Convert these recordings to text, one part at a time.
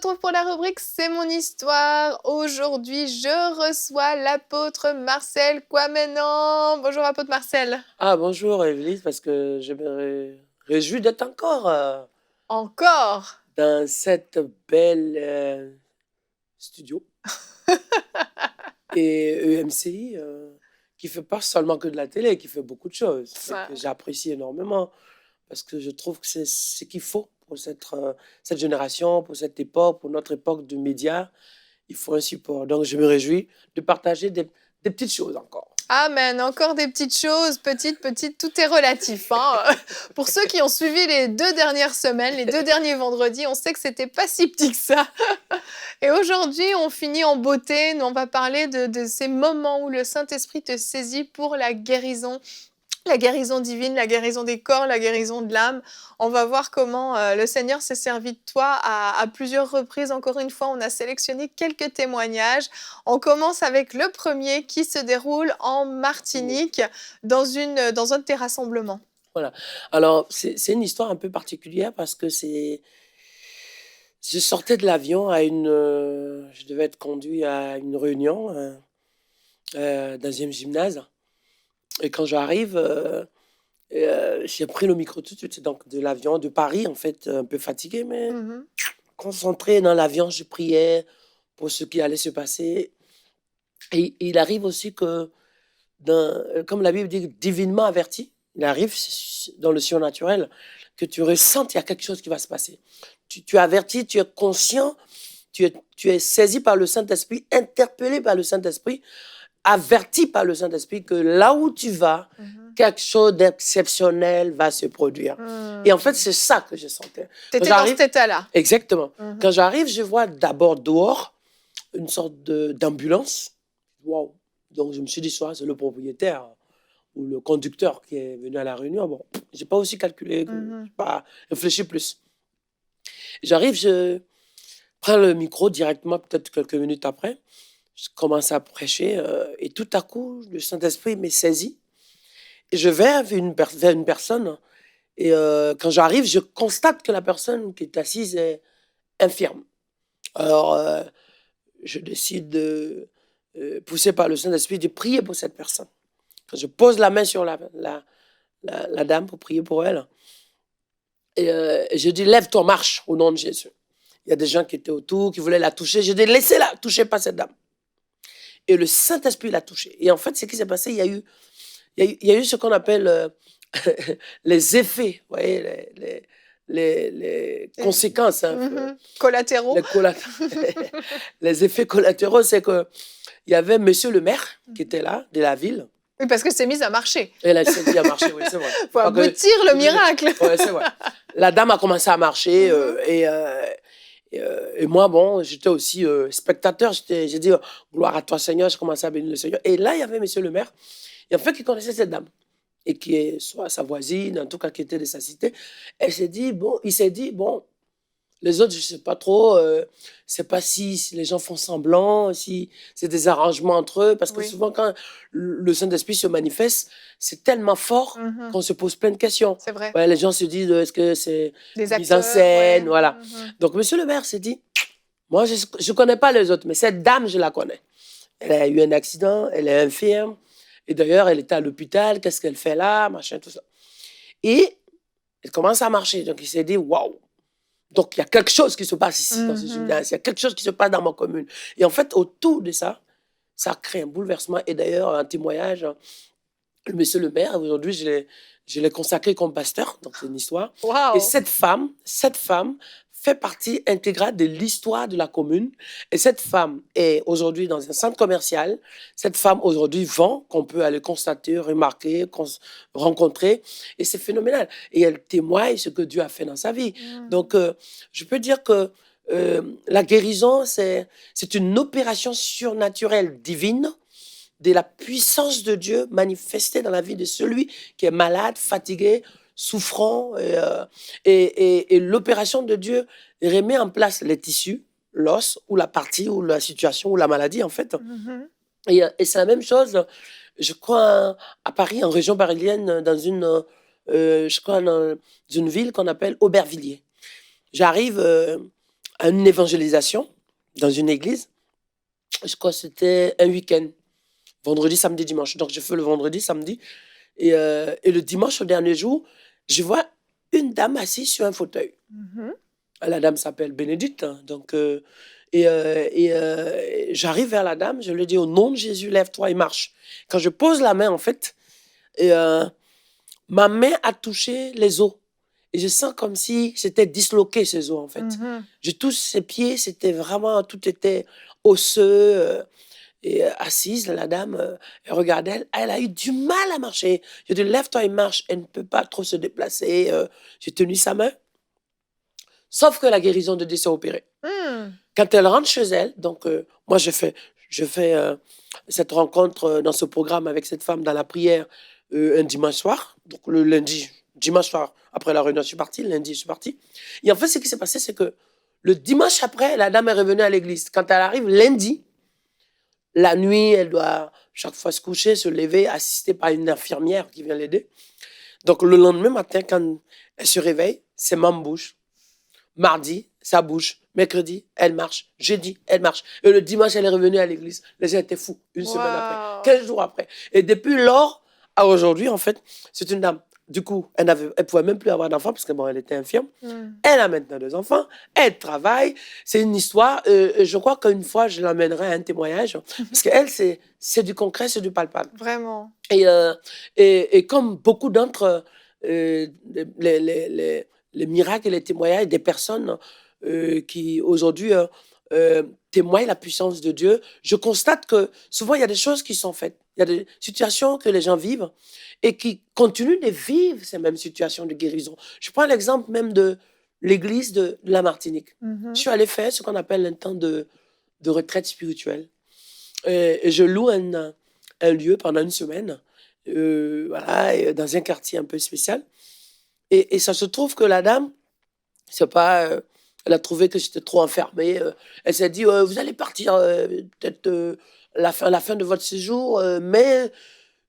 retrouve pour la rubrique C'est mon histoire. Aujourd'hui, je reçois l'apôtre Marcel Quamenan. Bonjour apôtre Marcel. Ah, bonjour Evelyne, parce que je me réjouis d'être encore Encore. dans cette belle studio et EMCI qui fait pas seulement que de la télé, qui fait beaucoup de choses et Ouais. que j'apprécie énormément parce que je trouve que c'est ce qu'il faut pour cette génération, pour cette époque, pour notre époque de médias. Il faut un support. Donc, je me réjouis de partager des petites choses encore. Amen. Encore des petites choses, petites, tout est relatif. Hein. Pour ceux qui ont suivi les 2 dernières semaines, les 2 derniers vendredis, on sait que c'était pas si petit que ça. Et aujourd'hui, on finit en beauté. Nous, on va parler de ces moments où le Saint-Esprit te saisit pour la guérison divine, la guérison des corps, la guérison de l'âme. On va voir comment le Seigneur s'est servi de toi à plusieurs reprises. Encore une fois, on a sélectionné quelques témoignages. On commence avec le premier qui se déroule en Martinique dans un de tes rassemblements. Voilà. Alors, c'est une histoire un peu particulière parce que je sortais de l'avion je devais être conduit à une réunion dans un gymnase. Et quand j'arrive, j'ai pris le micro tout de suite, donc de l'avion de Paris, en fait, un peu fatigué, mais concentré dans l'avion, je priais pour ce qui allait se passer. Et il arrive aussi que, comme la Bible dit, divinement averti, il arrive dans le surnaturel que tu ressens qu'il y a quelque chose qui va se passer. Tu es averti, tu es conscient, tu es saisi par le Saint-Esprit, interpellé par le Saint-Esprit, averti par le Saint-Esprit que là où tu vas, quelque chose d'exceptionnel va se produire. Et en fait, c'est ça que je sentais. Tu étais dans cet état-là. Exactement. Quand j'arrive, je vois d'abord dehors une sorte d'ambulance. Waouh! Donc, je me suis dit, soit c'est le propriétaire ou le conducteur qui est venu à la réunion. Bon, je n'ai pas aussi calculé, je n'ai pas réfléchi plus. J'arrive, je prends le micro directement, peut-être quelques minutes après. Je commence à prêcher et tout à coup, le Saint-Esprit m'est saisi. Et je vais vers une personne et quand j'arrive, je constate que la personne qui est assise est infirme. Alors, je décide de, poussé par le Saint-Esprit, de prier pour cette personne. Quand je pose la main sur la dame pour prier pour elle, et je dis, lève-toi, marche au nom de Jésus. Il y a des gens qui étaient autour, qui voulaient la toucher. Je dis, laissez-la, touchez pas cette dame. Et le Saint-Esprit l'a touchée. Et en fait, ce qui s'est passé, il y a eu ce qu'on appelle les effets, vous voyez, les conséquences. Hein, collatéraux. Les effets collatéraux, c'est qu'il y avait monsieur le maire qui était là, de la ville. Oui, parce que c'est mis à marcher. Elle s'est mise à marcher, oui, c'est vrai. Il faut aboutir le miracle. Oui, c'est vrai. La dame a commencé à marcher et moi, bon, j'étais aussi spectateur. J'ai dit, gloire à toi, Seigneur. Je commençais à bénir le Seigneur. Et là, il y avait monsieur le maire. Et en fait, qui connaissait cette dame. Et qui est soit sa voisine, en tout cas qui était de sa cité. Il s'est dit, bon, les autres, je ne sais pas trop. Je ne sais pas si les gens font semblant, si c'est des arrangements entre eux. Parce que souvent, quand le Saint-Esprit se manifeste, c'est tellement fort qu'on se pose plein de questions. C'est vrai. Ouais, les gens se disent, est-ce que c'est des mise en scène, voilà. Donc, monsieur le maire s'est dit, moi, je ne connais pas les autres, mais cette dame, je la connais. Elle a eu un accident, elle est infirme. Et d'ailleurs, elle était à l'hôpital, qu'est-ce qu'elle fait là, machin, tout ça. Et elle commence à marcher. Donc, il s'est dit, waouh. Donc, il y a quelque chose qui se passe ici, dans ce gymnase. Il y a quelque chose qui se passe dans ma commune. Et en fait, autour de ça, ça crée un bouleversement. Et d'ailleurs, un témoignage, le monsieur le maire, aujourd'hui, je l'ai consacré comme pasteur, donc c'est une histoire. Wow. Et cette femme fait partie intégrale de l'histoire de la commune. Et cette femme est aujourd'hui dans un centre commercial. Cette femme aujourd'hui vend, qu'on peut aller constater, remarquer, rencontrer. Et c'est phénoménal. Et elle témoigne ce que Dieu a fait dans sa vie. Donc, je peux dire que la guérison, c'est une opération surnaturelle divine de la puissance de Dieu manifestée dans la vie de celui qui est malade, fatigué, souffrant. Et l'opération de Dieu remet en place les tissus, l'os, ou la partie, ou la situation, ou la maladie, en fait. Et c'est la même chose, je crois, à Paris, en région parisienne, dans une ville qu'on appelle Aubervilliers. J'arrive à une évangélisation dans une église. Je crois que c'était un week-end, vendredi, samedi, dimanche. Donc, je fais le vendredi, samedi. Et le dimanche, au dernier jour, je vois une dame assise sur un fauteuil. La dame s'appelle Bénédicte. Hein, donc, j'arrive vers la dame, je lui dis au nom de Jésus, lève-toi et marche. Quand je pose la main, en fait, ma main a touché les os. Et je sens comme si c'était disloqué, ces os, en fait. Je touche ses pieds, c'était vraiment, tout était osseux. Assise, la dame, elle regardait, elle a eu du mal à marcher. Je dis, lève-toi et marche. Elle ne peut pas trop se déplacer. J'ai tenu sa main. Sauf que la guérison de Dieu s'est opérée. Quand elle rentre chez elle, donc moi je fais cette rencontre dans ce programme avec cette femme dans la prière un dimanche soir. Donc le lundi, dimanche soir, après la réunion, je suis parti. Lundi, je suis parti. Et en fait, ce qui s'est passé, c'est que le dimanche après, la dame est revenue à l'église. Quand elle arrive lundi, la nuit, elle doit chaque fois se coucher, se lever, assistée par une infirmière qui vient l'aider. Donc le lendemain matin, quand elle se réveille, ses mains bougent. Mardi, ça bouge. Mercredi, elle marche. Jeudi, elle marche. Et le dimanche, elle est revenue à l'église. Les gens étaient fous. Une semaine après, 15 jours après. Et depuis lors à aujourd'hui, en fait, c'est une dame. Du coup, elle ne pouvait même plus avoir d'enfants parce que bon, elle était infirme. Elle a maintenant 2 enfants. Elle travaille. C'est une histoire. Je crois qu'une fois, je l'emmènerai à un témoignage. Parce qu'elle, c'est du concret, c'est du palpable. Vraiment. Et comme beaucoup d'entre les miracles et les témoignages des personnes qui aujourd'hui témoignent la puissance de Dieu, je constate que souvent il y a des choses qui sont faites. Il y a des situations que les gens vivent et qui continuent de vivre ces mêmes situations de guérison. Je prends l'exemple même de l'église de la Martinique. Je suis allé faire ce qu'on appelle un temps de retraite spirituelle. Et je loue un lieu pendant une semaine, voilà, dans un quartier un peu spécial. Et ça se trouve que la dame, c'est pas, elle a trouvé que j'étais trop enfermé. Elle s'est dit, vous allez partir peut-être la fin de votre séjour, mais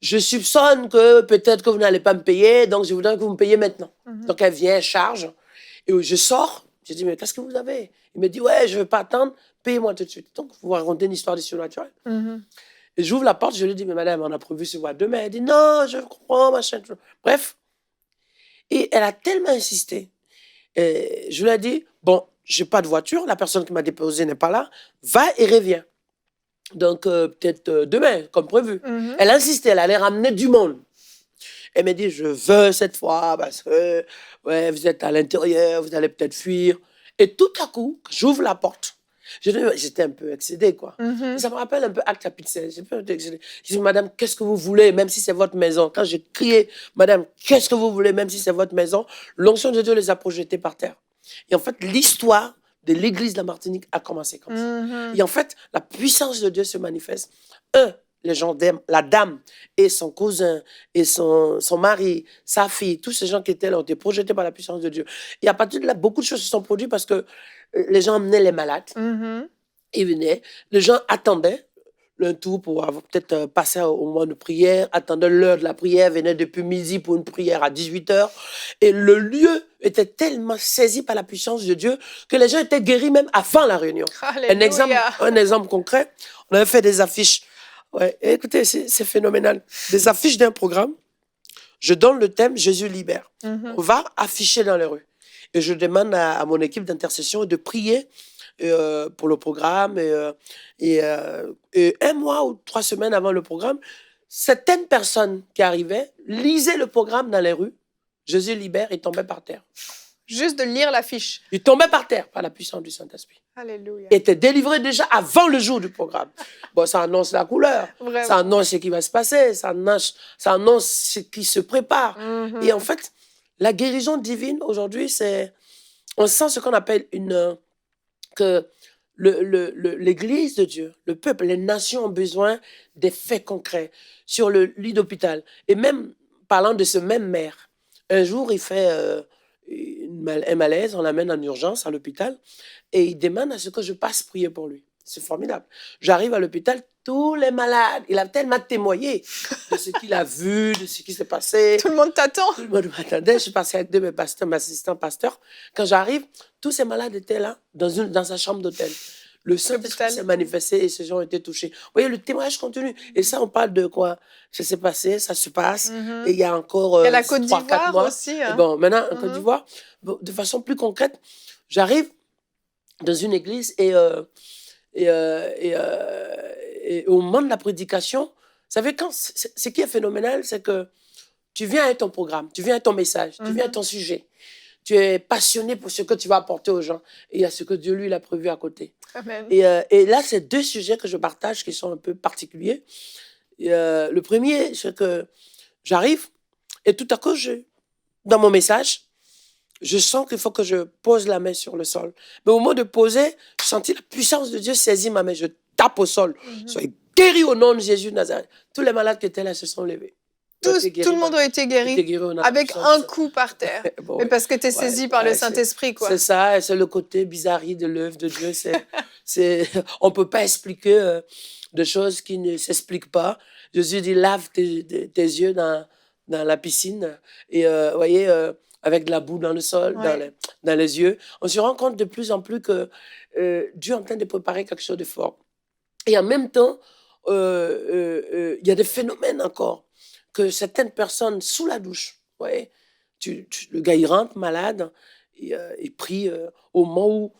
je soupçonne que peut-être que vous n'allez pas me payer, donc je voudrais que vous me payiez maintenant. Donc elle vient, elle charge, et je sors. Je dis, mais qu'est-ce que vous avez? Il me dit, ouais, je ne veux pas attendre, payez-moi tout de suite. Donc, vous racontez une histoire du surnaturel. Et j'ouvre la porte, je lui dis, mais madame, on a prévu se voir demain. Elle dit, non, je comprends, machin. Bref. Et elle a tellement insisté. Je lui ai dit, bon, je n'ai pas de voiture, la personne qui m'a déposé n'est pas là, va et reviens. Donc, peut-être demain, comme prévu. Elle insistait, elle allait ramener du monde. Elle m'a dit, je veux cette fois, parce que ouais, vous êtes à l'intérieur, vous allez peut-être fuir. Et tout à coup, j'ouvre la porte. J'étais un peu excédé, quoi. Ça me rappelle un peu Acte chapitre 16. J'ai peu excédé. Je dis, madame, qu'est-ce que vous voulez, même si c'est votre maison? Quand j'ai crié, madame, qu'est-ce que vous voulez, même si c'est votre maison? L'onction de Dieu les a projetés par terre. Et en fait, l'histoire de l'église de la Martinique a commencé comme ça. Et en fait, la puissance de Dieu se manifeste. Les gens la dame et son cousin et son mari, sa fille, tous ces gens qui étaient là ont été projetés par la puissance de Dieu. Et à partir de là, beaucoup de choses se sont produites parce que les gens emmenaient les malades. Ils venaient. Les gens attendaient le tour pour peut-être passer au moment de prière, attendaient l'heure de la prière, venaient depuis midi pour une prière à 18h. Et le lieu était tellement saisi par la puissance de Dieu que les gens étaient guéris même avant la réunion. Un exemple concret, on avait fait des affiches. Ouais, écoutez, c'est phénoménal. Des affiches d'un programme, je donne le thème Jésus libère. On va afficher dans les rues. Et je demande à mon équipe d'intercession de prier pour le programme. Et 1 mois ou 3 semaines avant le programme, certaines personnes qui arrivaient lisaient le programme dans les rues. Jésus libère et tombaient par terre. Juste de lire l'affiche. Ils tombaient par terre par la puissance du Saint-Esprit. Alléluia. Ils étaient délivrés déjà avant le jour du programme. Bon, ça annonce la couleur. Vraiment. Ça annonce ce qui va se passer. Ça annonce ce qui se prépare. Et en fait, la guérison divine, aujourd'hui, on sent ce qu'on appelle que l'Église de Dieu, le peuple, les nations ont besoin des faits concrets sur le lit d'hôpital. Et même, parlant de ce même maire, un jour, il fait un malaise, on l'amène en urgence à l'hôpital et il demande à ce que je passe prier pour lui. C'est formidable. J'arrive à l'hôpital, tous les malades. Il a tellement témoigné de ce qu'il a vu, de ce qui s'est passé. Tout le monde t'attend. Tout le monde m'attendait. Je suis passée avec 2 de mes pasteurs, mes assistants pasteurs. Quand j'arrive, tous ces malades étaient là, dans sa chambre d'hôtel. Le Saint-Esprit s'est manifesté et ces gens ont été touchés. Vous voyez, le témoignage continue. Et ça, on parle de quoi? Ça s'est passé, ça se passe. Et il y a encore Il y a la Côte 3-4 d'Ivoire mois. aussi. Hein. Et bon, maintenant, en Côte d'Ivoire, de façon plus concrète, j'arrive dans une église et au moment de la prédication, vous savez, ce qui est phénoménal, c'est que tu viens avec ton programme, tu viens avec ton message, tu viens avec ton sujet. Tu es passionné pour ce que tu vas apporter aux gens. Et il y a ce que Dieu, lui, il a prévu à côté. Amen. Et là, c'est 2 sujets que je partage qui sont un peu particuliers. Le premier, c'est que j'arrive et tout à coup, dans mon message, je sens qu'il faut que je pose la main sur le sol. Mais au moment de poser, je sentis la puissance de Dieu saisir ma main. Je tape au sol. Soyez guéris au nom de Jésus de Nazareth. Tous les malades qui étaient là se sont levés. Tout le monde a été guéri avec un coup par terre. Bon, mais parce que tu es saisi par le Saint-Esprit. C'est ça, c'est le côté bizarrerie de l'œuvre de Dieu. On ne peut pas expliquer des choses qui ne s'expliquent pas. Jésus dit, lave tes yeux dans la piscine. Et vous voyez, avec de la boue dans le sol, dans les yeux. On se rend compte de plus en plus que Dieu est en train de préparer quelque chose de fort. Et en même temps, il y a des phénomènes encore que certaines personnes sous la douche, ouais, le gars il rentre malade, il prie au moment où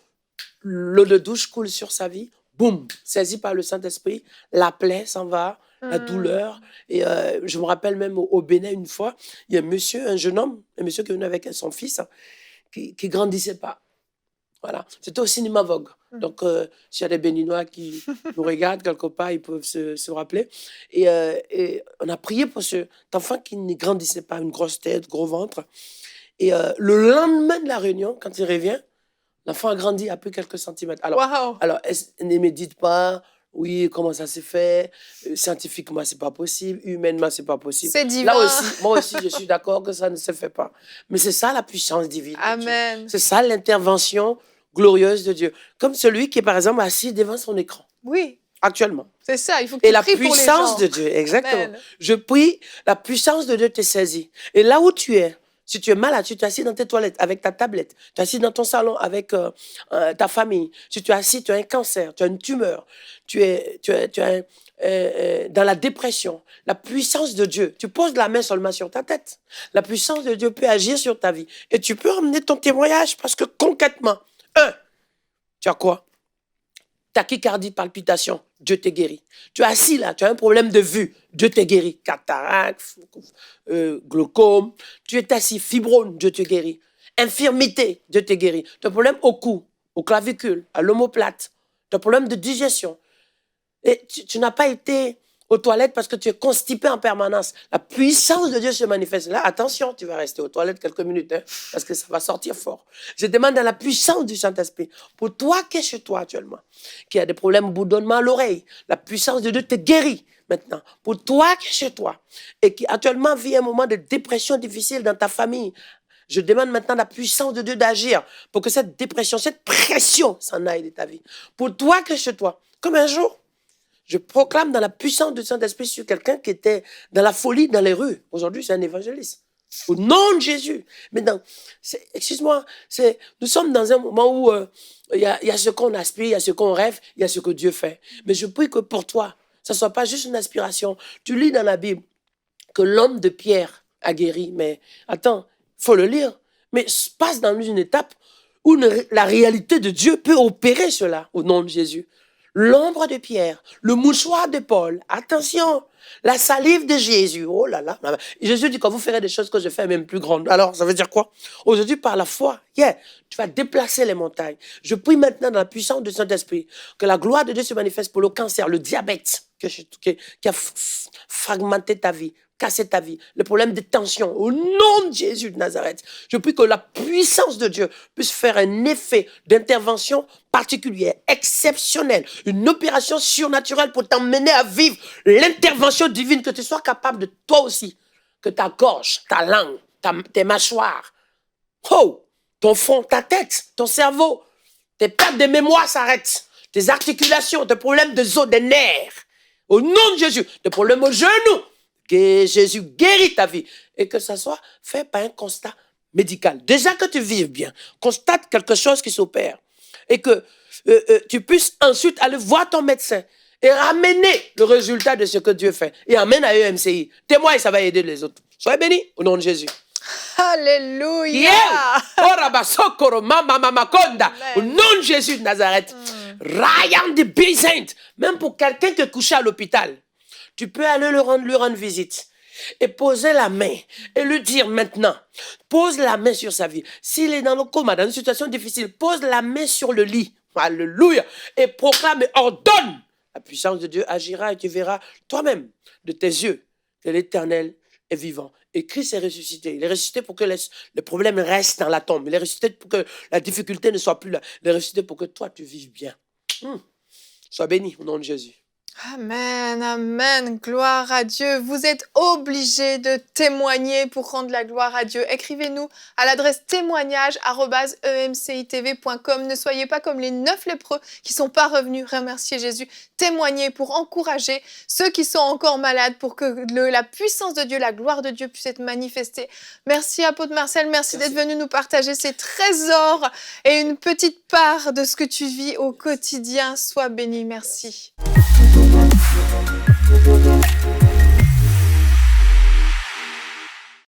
l'eau de douche coule sur sa vie, boum, saisi par le Saint-Esprit, la plaie s'en va, la douleur. Et je me rappelle même au Bénin une fois, il y a un jeune homme, un monsieur qui venait avec son fils, qui grandissait pas. Voilà, c'était au cinéma Vogue. Donc, s'il y a des Béninois qui nous regardent quelque part, ils peuvent se rappeler. Et on a prié pour cet enfant qui ne grandissait pas, une grosse tête, gros ventre. Et le lendemain de la réunion, quand il revient, l'enfant a grandi à plus quelques centimètres. Alors, ne me dites pas, oui, comment ça s'est fait? Scientifiquement, c'est pas possible. Humainement, c'est pas possible. C'est divin. Là aussi, moi aussi, je suis d'accord que ça ne se fait pas. Mais c'est ça la puissance divine. Amen. C'est ça l'intervention glorieuse de Dieu. Comme celui qui est, par exemple, assis devant son écran. Oui. Actuellement. C'est ça, il faut que tu pries pour les gens. Et la puissance de Dieu, exactement. Amen. Je prie, la puissance de Dieu te saisit. Et là où tu es, si tu es malade, si tu es assis dans tes toilettes avec ta tablette, tu es assis dans ton salon avec ta famille, si tu es assis, tu as un cancer, tu as une tumeur, tu es dans la dépression, la puissance de Dieu, tu poses la main seulement sur ta tête. La puissance de Dieu peut agir sur ta vie. Et tu peux emmener ton témoignage parce que concrètement, tu as quoi? Tachycardie, palpitation, Dieu te guérit. Tu es assis là, tu as un problème de vue, Dieu te guérit. Cataracte, glaucome, tu es assis, fibrome, Dieu te guérit. Infirmité, Dieu te guérit. Tu as un problème au cou, au clavicule, à l'omoplate, tu as un problème de digestion. Et tu n'as pas été aux toilettes parce que tu es constipé en permanence. La puissance de Dieu se manifeste. Là, attention, tu vas rester aux toilettes quelques minutes, parce que ça va sortir fort. Je demande à la puissance du Saint-Esprit, pour toi qui es chez toi actuellement, qui a des problèmes de bourdonnement à l'oreille, la puissance de Dieu te guérit maintenant. Pour toi qui es chez toi, et qui actuellement vit un moment de dépression difficile dans ta famille, je demande maintenant la puissance de Dieu d'agir pour que cette dépression, cette pression s'en aille de ta vie. Pour toi qui es chez toi, comme un jour, je proclame dans la puissance du Saint-Esprit sur quelqu'un qui était dans la folie dans les rues. Aujourd'hui, c'est un évangéliste. Au nom de Jésus. Mais excuse-moi, nous sommes dans un moment où il y a ce qu'on aspire, il y a ce qu'on rêve, il y a ce que Dieu fait. Mais je prie que pour toi, ça ne soit pas juste une aspiration. Tu lis dans la Bible que l'homme de Pierre a guéri. Mais attends, il faut le lire. Mais passe dans une étape où la réalité de Dieu peut opérer cela au nom de Jésus. L'ombre de Pierre, le mouchoir de Paul, attention, la salive de Jésus, oh là là. Jésus dit que vous ferez des choses que je fais même plus grandes. Alors, ça veut dire quoi? Aujourd'hui, par la foi, tu vas déplacer les montagnes. Je prie maintenant dans la puissance du Saint-Esprit que la gloire de Dieu se manifeste pour le cancer, le diabète qui a fragmenté ta vie, cassé ta vie, le problème de tension. Au nom de Jésus de Nazareth, je prie que la puissance de Dieu puisse faire un effet d'intervention particulière, exceptionnelle, une opération surnaturelle pour t'emmener à vivre l'intervention divine, que tu sois capable de toi aussi, que ta gorge, ta langue, tes mâchoires, ton front, ta tête, ton cerveau, tes pertes de mémoire s'arrêtent, tes articulations, tes problèmes de os, des nerfs, Au nom de Jésus, des problèmes au genou, que Jésus guérit ta vie. Et que ça soit fait par un constat médical. Déjà que tu vives bien, constate quelque chose qui s'opère. Et que tu puisses ensuite aller voir ton médecin et ramener le résultat de ce que Dieu fait. Et amène à EMCI. Témoigne, ça va aider les autres. Soyez bénis au nom de Jésus. Alléluia. Au nom de Jésus de Nazareth. Ryan de Bizant. Même pour quelqu'un qui est couché à l'hôpital, tu peux aller lui rendre visite. Et poser la main et lui dire maintenant, pose la main sur sa vie. S'il est dans le coma, dans une situation difficile, pose la main sur le lit. Alléluia. Et proclame et ordonne. La puissance de Dieu agira et tu verras toi-même de tes yeux que l'Éternel est vivant. Et Christ est ressuscité. Il est ressuscité pour que les problèmes restent dans la tombe. Il est ressuscité pour que la difficulté ne soit plus là. Il est ressuscité pour que toi, tu vives bien. Sois béni au nom de Jésus. Amen, amen, gloire à Dieu. Vous êtes obligés de témoigner pour rendre la gloire à Dieu. Écrivez-nous à l'adresse témoignage@emcitv.com. Ne soyez pas comme les 9 lépreux qui ne sont pas revenus remercier Jésus. Témoignez pour encourager ceux qui sont encore malades, pour que la puissance de Dieu, la gloire de Dieu puisse être manifestée. Merci apôtre Marcel, merci d'être venu nous partager ces trésors et une petite part de ce que tu vis au quotidien. Sois béni, merci.